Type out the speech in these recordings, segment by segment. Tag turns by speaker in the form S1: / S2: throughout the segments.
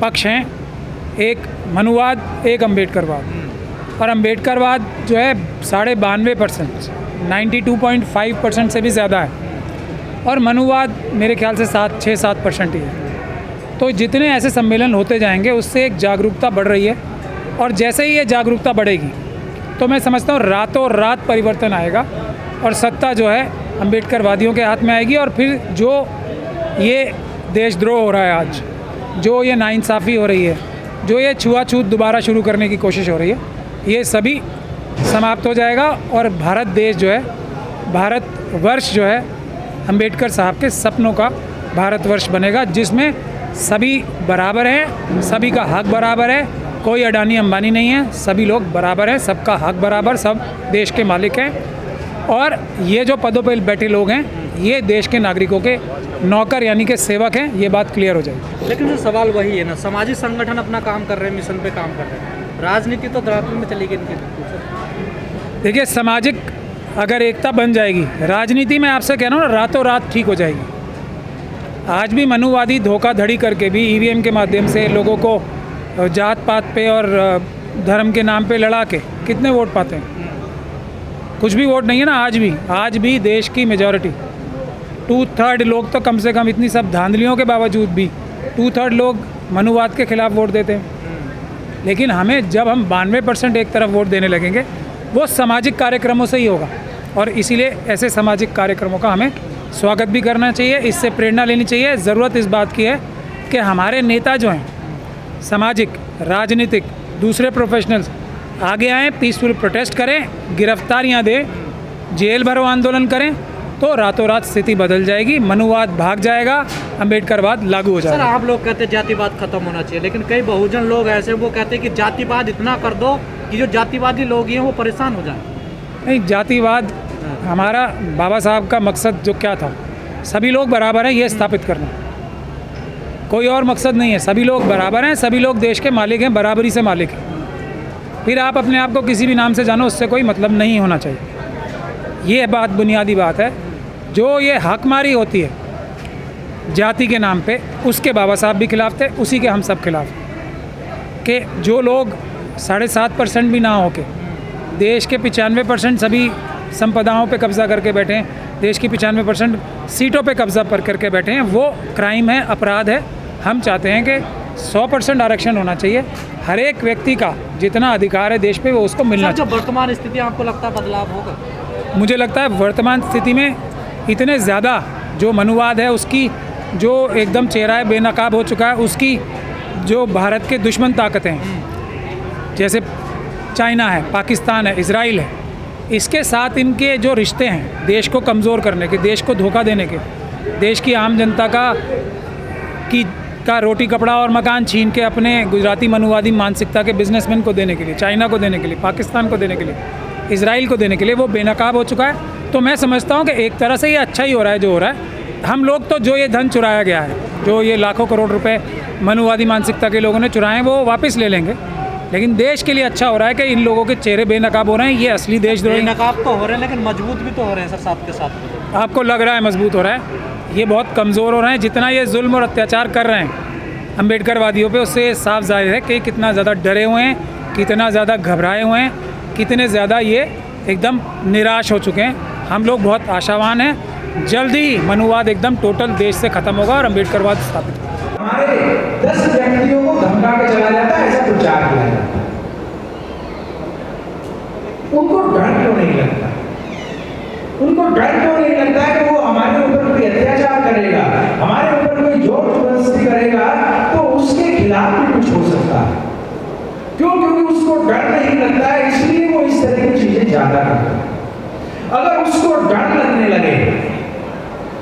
S1: पक्ष हैं, एक मनुवाद, एक अम्बेडकरवाद। और अम्बेडकरवाद जो है 92.5%, 92.5% से भी ज़्यादा है, और मनुवाद मेरे ख्याल से 6-7% ही है। तो जितने ऐसे सम्मेलन होते जाएंगे उससे एक जागरूकता बढ़ रही है, और जैसे ही ये जागरूकता बढ़ेगी तो मैं समझता हूँ रातों रात परिवर्तन आएगा और सत्ता जो है अम्बेडकरवादियों के हाथ में आएगी। और फिर जो ये देशद्रोह हो रहा है आज, जो ये नाइंसाफ़ी हो रही है, जो ये छुआछूत दोबारा शुरू करने की कोशिश हो रही है, ये सभी समाप्त हो जाएगा। और भारत देश जो है, भारतवर्ष जो है, अम्बेडकर साहब के सपनों का भारतवर्ष बनेगा, जिसमें सभी बराबर हैं, सभी का हक बराबर है, कोई अडानी अंबानी नहीं है, सभी लोग बराबर हैं, सबका हक बराबर, सब देश के मालिक हैं। और ये जो पदों पर बैठे लोग हैं ये देश के नागरिकों के नौकर यानी कि सेवक हैं, ये बात क्लियर हो जाएगी।
S2: लेकिन जो सवाल वही है ना, सामाजिक संगठन अपना काम कर रहे हैं, मिशन पे काम कर रहे हैं, राजनीति तो धरातल में चली गई।
S1: देखिए, सामाजिक अगर एकता बन जाएगी, राजनीति में आपसे कह रहा हूँ ना, रातों रात ठीक हो जाएगी। आज भी मनुवादी धोखाधड़ी करके भी ईवीएम के माध्यम से लोगों को जात पात पे और धर्म के नाम पे लड़ा के कितने वोट पाते हैं? कुछ भी वोट नहीं है ना। आज भी देश की मेजॉरिटी 2/3 लोग तो कम से कम, इतनी सब धांधलियों के बावजूद भी 2/3 लोग मनुवाद के खिलाफ वोट देते हैं। लेकिन हमें जब हम 92% एक तरफ वोट देने लगेंगे, वो सामाजिक कार्यक्रमों से ही होगा। और इसीलिए ऐसे सामाजिक कार्यक्रमों का हमें स्वागत भी करना चाहिए, इससे प्रेरणा लेनी चाहिए। ज़रूरत इस बात की है कि हमारे नेता जो हैं, सामाजिक, राजनीतिक, दूसरे प्रोफेशनल्स आगे आएँ, पीसफुल प्रोटेस्ट करें, गिरफ्तारियां दें, जेल भरो आंदोलन करें, तो रातों रात स्थिति बदल जाएगी, मनुवाद भाग जाएगा, अम्बेडकरवाद लागू हो जाएगा।
S2: सर, आप लोग कहते हैं जातिवाद खत्म होना चाहिए, लेकिन कई बहुजन लोग ऐसे वो कहते हैं कि जातिवाद इतना कर दो कि जो जातिवादी लोग हैं वो परेशान हो जाए।
S1: नहीं, जातिवाद हमारा बाबा साहब का मकसद जो क्या था, सभी लोग बराबर हैं ये स्थापित करना, कोई और मकसद नहीं है। सभी लोग बराबर हैं, सभी लोग देश के मालिक हैं, बराबरी से मालिक हैं। फिर आप अपने आप को किसी भी नाम से जानो, उससे कोई मतलब नहीं होना चाहिए। ये बात बुनियादी बात है। जो ये हकमारी होती है जाति के नाम पे, उसके बाबा साहब भी खिलाफ थे, उसी के हम सब खिलाफ कि जो लोग 7.5% भी ना हो के देश के 95% सभी संपदाओं पे कब्ज़ा करके बैठे हैं, देश की 95% सीटों पे कब्ज़ा पर करके बैठे हैं, वो क्राइम है, अपराध है। हम चाहते हैं कि 100% आरक्षण होना चाहिए। हर एक व्यक्ति का जितना अधिकार है देश पे वो उसको मिलना चाहिए।
S2: जो वर्तमान स्थिति आपको लगता है बदलाव होगा?
S1: मुझे लगता है वर्तमान स्थिति में इतने ज़्यादा जो मनुवाद है उसकी जो एकदम चेहरा बेनकाब हो चुका है, उसकी जो भारत के दुश्मन ताकतें हैं, जैसे चाइना है, पाकिस्तान है, इजराइल है, इसके साथ इनके जो रिश्ते हैं देश को कमज़ोर करने के, देश को धोखा देने के, देश की आम जनता का रोटी कपड़ा और मकान छीन के अपने गुजराती मनुवादी मानसिकता के बिजनेसमैन को देने के लिए, चाइना को देने के लिए, पाकिस्तान को देने के लिए, इजराइल को देने के लिए वो बेनकाब हो चुका है। तो मैं समझता हूँ कि एक तरह से ये अच्छा ही हो रहा है जो हो रहा है। हम लोग तो जो ये धन चुराया गया है, जो ये लाखों करोड़ रुपए मनुवादी मानसिकता के लोगों ने चुराए हैं, वो वापस ले लेंगे। लेकिन देश के लिए अच्छा हो रहा है कि इन लोगों के चेहरे बेनकाब हो रहे हैं। ये असली देशद्रोही
S2: बेनकाब तो हो रहे हैं, लेकिन मजबूत भी तो हो रहे हैं सर साथ के साथ।
S1: आपको लग रहा है मजबूत हो रहा है? ये बहुत कमज़ोर हो रहे हैं। जितना ये जुल्म और अत्याचार कर रहे हैं अम्बेडकरवादियों पे, उससे साफ जाहिर है कि कितना ज़्यादा डरे हुए हैं, कितना ज़्यादा घबराए हुए हैं, कितने ज़्यादा ये एकदम निराश हो चुके हैं। हम लोग बहुत आशावान हैं, जल्द ही मनुवाद एकदम टोटल देश से ख़त्म होगा और अम्बेडकरवाद स्थापित होगा।
S3: हमारे 10 व्यक्तियों को धमका के चला जाता है, ऐसा प्रचार किया जाता है। उनको डर क्यों नहीं लगता? उनको डर क्यों नहीं लगता है कि वो हमारे ऊपर कोई अत्याचार करेगा, हमारे ऊपर कोई जोर जबरदस्ती करेगा तो उसके खिलाफ भी कुछ हो सकता है? क्यों? क्योंकि उसको डर नहीं लगता है, इसलिए वो इस तरह की चीजें ज्यादा करता है। अगर उसको डर लगने लगे,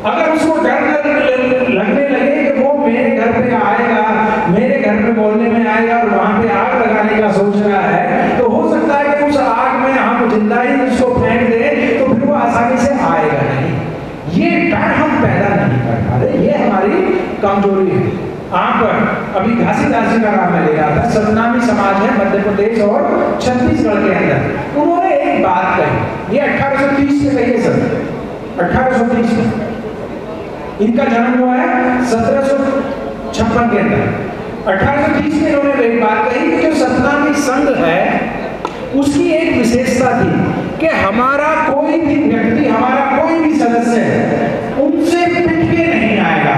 S3: अगर उसको डर लगने लगे कि वो मेरे घर पे आएगा, मेरे घर पे मोहल्ले में आएगा और वहां पे आग लगाने का सोच रहा है, तो हो सकता है कि उस आग में हम जिंदा ही उसको फेंक दे, तो फिर वो आसानी से आएगा नहीं। ये डर हम पैदा नहीं कर पा रहे, ये हमारी कमजोरी है। आप अभी घासीदास जी का नाम मैं ले रहा था, सतनामी समाज है मध्य प्रदेश और छत्तीसगढ़ के अंदर। उन्होंने एक बात कही, ये 1830 से कही है सर, 1830 में इनका जन्म हुआ है 1756 के अंदर। 1830 में इन्होंने एक बात कही कि जो सतनामी संघ है उसकी एक विशेषता थी कि हमारा कोई भी व्यक्ति, हमारा कोई भी सदस्य उनसे पिट के नहीं आएगा,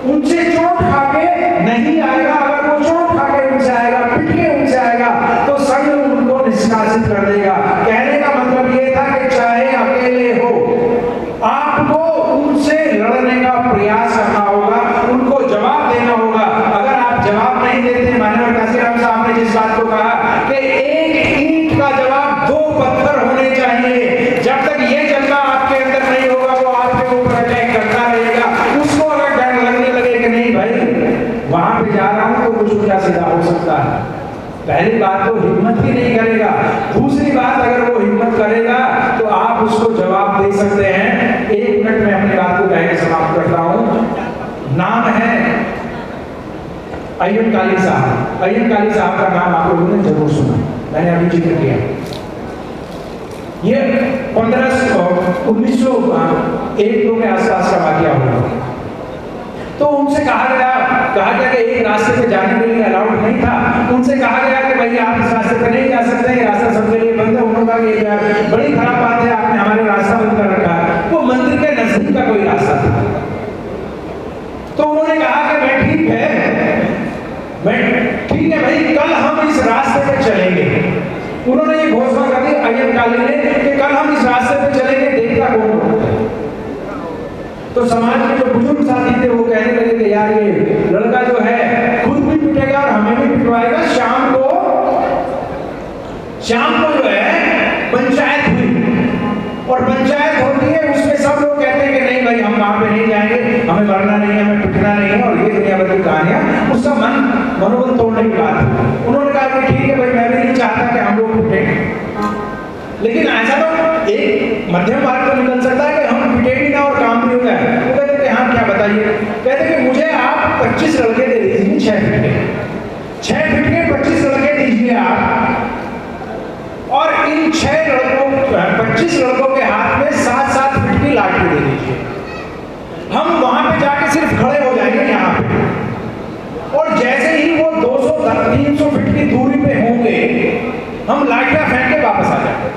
S3: उनसे चोट खा के नहीं आएगा। अगर वो चोट खा के उनसे आएगा, पिट के उनसे आएगा, तो संघ उनको निष्कासित कर देगा। कहने का मतलब ये था कि चाहे अकेले हो, आपको उनसे लड़ने का प्रयास करना होगा, उनको जवाब देना होगा। अगर आप जवाब नहीं देते, माननीय काशीराम साहब ने जिस बात को कहा कि एक ईंट का जवाब 2 पत्थर होने चाहिए, जब तक ये जज्बा आपके अंदर नहीं होगा वो आपके ऊपर अटैक करता रहेगा। उसको अगर डर लगने लगे कि नहीं भाई वहां पे जा रहा हूं तो कुछ उल्टा सीधा हो सकता है, पहली बात तो हिम्मत ही नहीं करेगा। दूसरी बात, अगर वो हिम्मत करेगा तो आप उसको जवाब दे सकते हैं। 1 मिनट में अपनी बात को कह के समाप्त कर रहा हूं। नाम है अय्यन काली साहब। अय्यन काली साहब का नाम आप लोगों ने जरूर सुना, मैंने अभी जिक्र किया। ये 1901-2 के आसपास का वाकया हुआ। तो उनसे कहा गया कि एक रास्ते पे जाने के लिए अलाउड नहीं था। उनसे कहा गया कि भाई आप इस रास्ते पे नहीं जा सकते, ये रास्ता सबके लिए बंद है। उन्होंने कहा कि यार बड़ी खराब बात है, आपने हमारे रास्ता बंद कर रखा है। वो मंदिर के नजदीक का कोई रास्ता था। तो उन्होंने कहा कि मैं ठीक है भाई, कल हम इस रास्ते पे चलेंगे। उन्होंने ये घोषणा कर दी अय्यन काली ने कि कल हम इस रास्ते पे चलेंगे, देखता कौन रोकता है। तो समाज में जो बुजुर्ग साथी थे वो कहने लगे कि यार ये लड़का जो है खुद भी पिटेगा और हमें भी पिटवाएगा। शाम को जो है पंचायत हुई, और पंचायत होती है, उसमें सब लोग कहते हैं कि नहीं भाई हम वहां पे नहीं जाएंगे, हमें मरना नहीं है, हमें पिटना नहीं है, और ये दुनिया भर की कहानियां। उसका मनोबल तोड़ने की बात है। उन्होंने कहा कि ठीक है भाई, मैं भी नहीं चाहता कि हम लोग पिटें, लेकिन ऐसा तो एक मध्यम मार्ग तो निकल सकता है कि हम पिटे भी ना और काम भी हो जाए। वो कहते कि हाँ क्या बताइए, कहते कि मुझे आप 25 लड़के दे दीजिए, 6 फीट के 25 लड़के दीजिए आप, और इन 25 लड़कों के हाथ में 7-7 फीट की लाठी दे दीजिए। हम वहां पे जाके सिर्फ खड़े हो जाएंगे यहाँ पे, और जैसे ही वो 200-300 फीट की दूरी पे होंगे, हम लाठियां फेंक के वापस आ जाएंगे।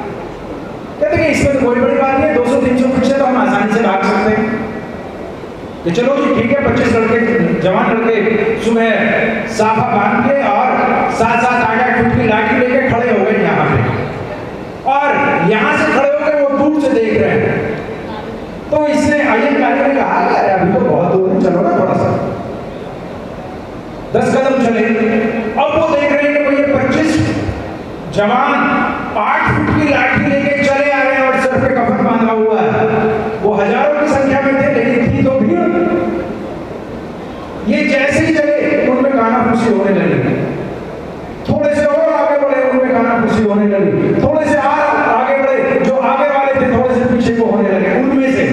S3: कहते कि इसमें तो कोई बड़ी बात नहीं है, 200-300 फीट से तो हम आसानी से भाग सकते हैं। तो चलो जी ठीक है, 25 लड़के, जवान लड़के सुबह साफा बांध के और 7-7-8-8 फीट की लाठी लेके खड़े हो गए यहाँ पे, और यहाँ से खड़े होकर वो दूर से देख रहे हैं। तो इसने अय्यन काली ने कहा कि अभी तो बहुत दूर है, चलो ना थोड़ा सा 10 कदम चले। अब वो देख रहे हैं कि ये 25 जवान 8 फीट की लाठी लेके चले आ रहे हैं और सर पे कफन बांधा हुआ है। वो हजारों की संख्या में थे, लेकिन थी तो भीड़। ये जैसे ही चले उनमें कानाफूसी होने लगी, थोड़े से और आगे बढ़े उनमें कानाफूसी होने लगी, थोड़े से आगे बढ़े, जो आगे वाले थे थोड़े से पीछे को होने लगे। उनमें से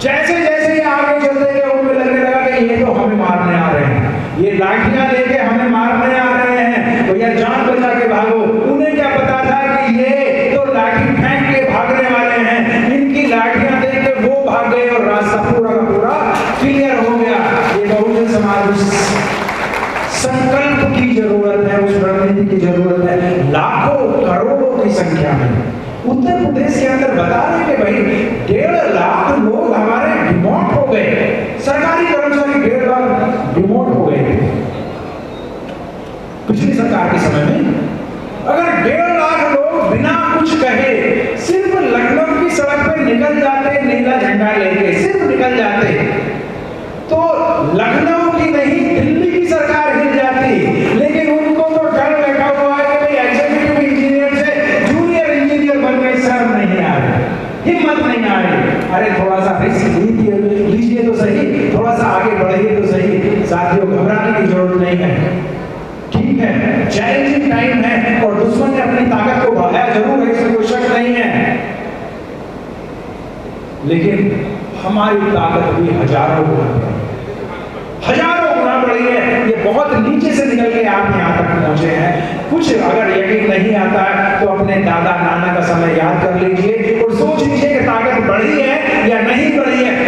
S3: जैसे जैसे ये आगे चलते गए उनमें लगने लगा कि ये तो हमें मारने आ रहे हैं, ये लाठियां लेके हमें मारने आ रहे हैं, तो यार जान बचा के भागो। उन्हें क्या पता था कि ये तो लाठी फेंक के भागने वाले हैं। इनकी लाठियां देख के वो भाग गए और रास्ता पूरा का पूरा क्लियर हो गया। ये बहुजन समाज संकल्प की जरूरत है, उस रणनीति की जरूरत है। लाखों करोड़ों की संख्या में उत्तर प्रदेश के अंदर बता रहे कि भाई 1.5 लाख लोग हमारे डिमोट हो गए, सरकारी कर्मचारी 1.5 लाख डिमोट हो गए पिछली सरकार के समय में। अगर 1.5 लाख लोग बिना कुछ कहे सिर्फ लखनऊ की सड़क पे निकल जाते, नीला झंडा लेके सिर्फ निकल जाते, तो लखनऊ की नहीं दिल्ली की सरकार हिल जाती। लेकिन उनको तो डर बैठा हुआ है कि भाई एग्जीक्यूटिव इंजीनियर से जूनियर इंजीनियर बन गए, शर्म नहीं आ रही, हिम्मत नहीं आ रही। अरे थोड़ा सा रिस्क लीजिए तो सही, थोड़ा सा आगे बढ़िए तो सही। साथियों, घबराने की जरूरत नहीं है, ठीक है, चैलेंजिंग टाइम है और दुश्मन ने अपनी ताकत को बढ़ाया जरूर है, इसमें कोई शक नहीं है, लेकिन हमारी ताकत भी हजारों गुना बढ़ी है। ये बहुत नीचे से निकल के आप यहाँ तक पहुंचे हैं। कुछ अगर यकीन नहीं आता है तो अपने दादा नाना का समय याद कर लीजिए और सोच लीजिए कि ताकत बढ़ी है या नहीं बढ़ी है।